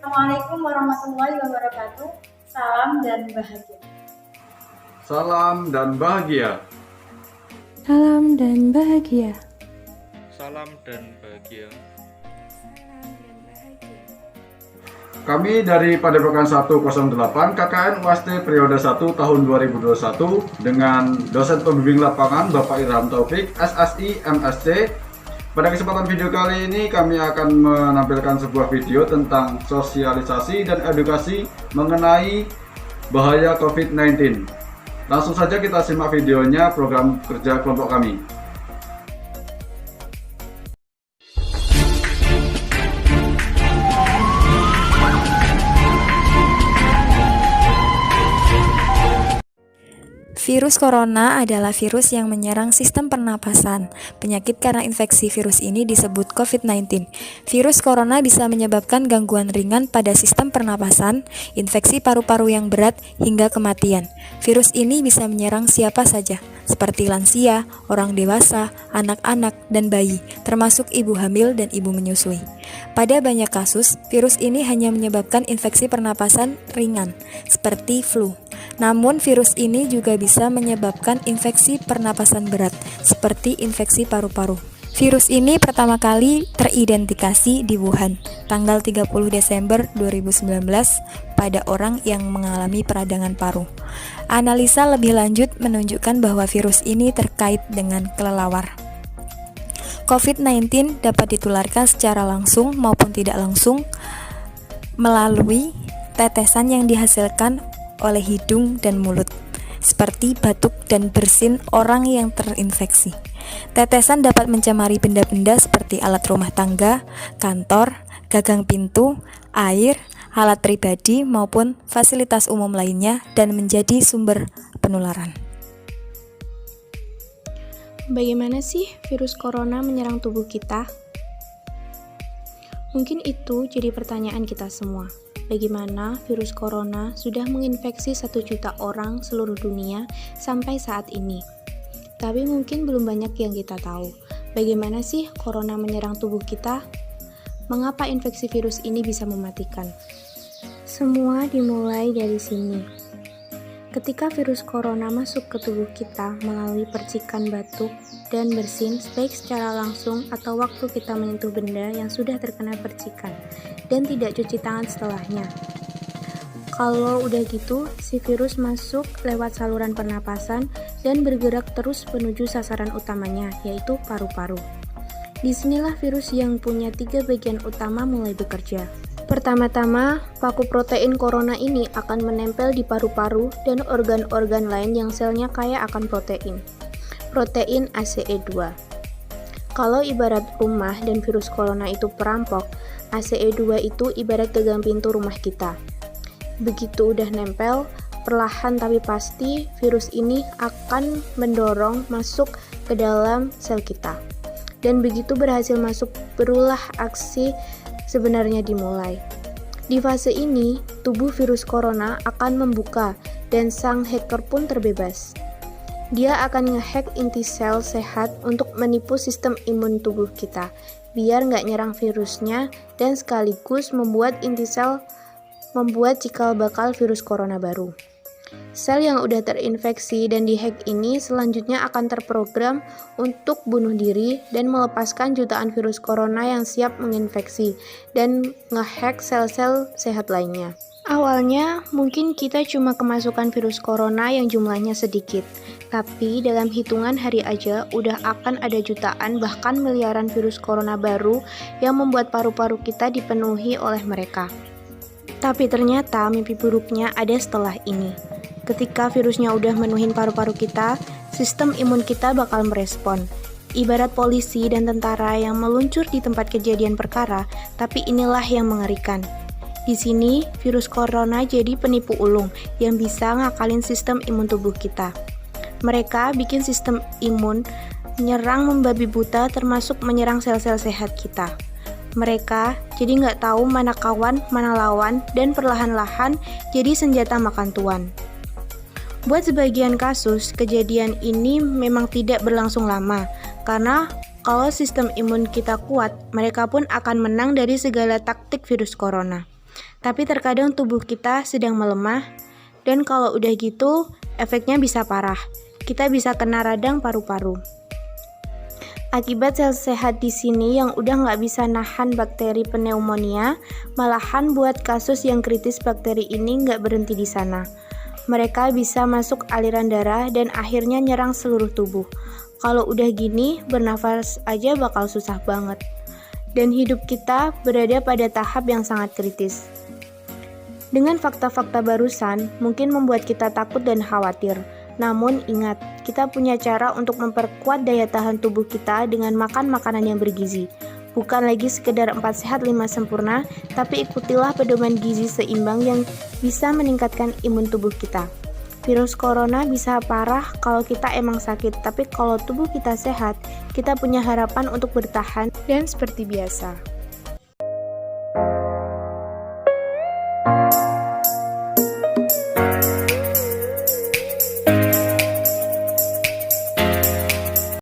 Assalamualaikum warahmatullahi wabarakatuh. Salam dan bahagia. Salam dan bahagia. Salam dan bahagia. Salam dan bahagia. Kami dari Padepokan 108 KKN UAST periode 1 tahun 2021 dengan dosen pembimbing lapangan Bapak Irham Taufik, SSI, MSc. Pada kesempatan video kali ini kami akan menampilkan sebuah video tentang sosialisasi dan edukasi mengenai bahaya COVID-19. Langsung saja kita simak videonya program kerja kelompok kami. Virus corona adalah virus yang menyerang sistem pernapasan. Penyakit karena infeksi virus ini disebut COVID-19. Virus corona bisa menyebabkan gangguan ringan pada sistem pernapasan, infeksi paru-paru yang berat, hingga kematian. Virus ini bisa menyerang siapa saja, seperti lansia, orang dewasa, anak-anak, dan bayi, termasuk ibu hamil dan ibu menyusui. Pada banyak kasus, virus ini hanya menyebabkan infeksi pernapasan ringan, seperti flu. Namun virus ini juga bisa menyebabkan infeksi pernapasan berat, seperti infeksi paru-paru. Virus ini pertama kali teridentifikasi di Wuhan, tanggal 30 Desember 2019 pada orang yang mengalami peradangan paru. Analisa lebih lanjut menunjukkan bahwa virus ini terkait dengan kelelawar. COVID-19 dapat ditularkan secara langsung maupun tidak langsung melalui tetesan yang dihasilkan oleh hidung dan mulut, seperti batuk dan bersin orang yang terinfeksi. Tetesan dapat mencemari benda-benda seperti alat rumah tangga, kantor, gagang pintu, air, alat pribadi maupun fasilitas umum lainnya dan menjadi sumber penularan. Bagaimana sih virus corona menyerang tubuh kita? Mungkin itu jadi pertanyaan kita semua. Bagaimana virus corona sudah menginfeksi 1 juta orang seluruh dunia sampai saat ini. Tapi mungkin belum banyak yang kita tahu. Bagaimana sih corona menyerang tubuh kita? Mengapa infeksi virus ini bisa mematikan? Semua dimulai dari sini. Ketika virus corona masuk ke tubuh kita melalui percikan batuk dan bersin, baik secara langsung atau waktu kita menyentuh benda yang sudah terkena percikan dan tidak cuci tangan setelahnya. Kalau udah gitu, si virus masuk lewat saluran pernapasan dan bergerak terus menuju sasaran utamanya, yaitu paru-paru. Disinilah virus yang punya 3 bagian utama mulai bekerja. Pertama-tama, paku protein corona ini akan menempel di paru-paru dan organ-organ lain yang selnya kaya akan protein ACE2. Kalau ibarat rumah dan virus corona itu perampok, ACE2 itu ibarat gagang pintu rumah kita. Begitu udah nempel, perlahan tapi pasti virus ini akan mendorong masuk ke dalam sel kita. Dan begitu berhasil masuk, berulah aksi sebenarnya dimulai. Di fase ini, tubuh virus corona akan membuka dan sang hacker pun terbebas. Dia akan ngehack inti sel sehat untuk menipu sistem imun tubuh kita, biar nggak nyerang virusnya dan sekaligus membuat inti sel membuat cikal bakal virus corona baru. Sel yang udah terinfeksi dan dihack ini selanjutnya akan terprogram untuk bunuh diri dan melepaskan jutaan virus corona yang siap menginfeksi dan ngehack sel-sel sehat lainnya. Awalnya mungkin kita cuma kemasukan virus corona yang jumlahnya sedikit, tapi dalam hitungan hari aja udah akan ada jutaan bahkan miliaran virus corona baru yang membuat paru-paru kita dipenuhi oleh mereka. Tapi ternyata mimpi buruknya ada setelah ini. Ketika virusnya udah menuhin paru-paru kita, sistem imun kita bakal merespon. Ibarat polisi dan tentara yang meluncur di tempat kejadian perkara, tapi inilah yang mengerikan. Di sini, virus corona jadi penipu ulung yang bisa ngakalin sistem imun tubuh kita. Mereka bikin sistem imun menyerang membabi buta termasuk menyerang sel-sel sehat kita. Mereka jadi nggak tahu mana kawan, mana lawan, dan perlahan-lahan jadi senjata makan tuan. Buat sebagian kasus, kejadian ini memang tidak berlangsung lama, karena Kalau sistem imun kita kuat, mereka pun akan menang dari segala taktik virus corona. Tapi terkadang tubuh kita sedang melemah, dan kalau udah gitu, efeknya bisa parah. Kita bisa kena radang paru-paru. Akibat sel sehat di sini yang udah nggak bisa nahan bakteri pneumonia, malahan buat kasus yang kritis bakteri ini nggak berhenti di sana. Mereka bisa masuk aliran darah dan akhirnya nyerang seluruh tubuh. Kalau udah gini, bernafas aja bakal susah banget. Dan hidup kita berada pada tahap yang sangat kritis. Dengan fakta-fakta barusan, mungkin membuat kita takut dan khawatir. Namun ingat, kita punya cara untuk memperkuat daya tahan tubuh kita dengan makan makanan yang bergizi. Bukan lagi sekedar 4 sehat 5 sempurna, tapi ikutilah pedoman gizi seimbang yang bisa meningkatkan imun tubuh kita. Virus corona bisa parah kalau kita emang sakit, tapi kalau tubuh kita sehat, kita punya harapan untuk bertahan dan seperti biasa.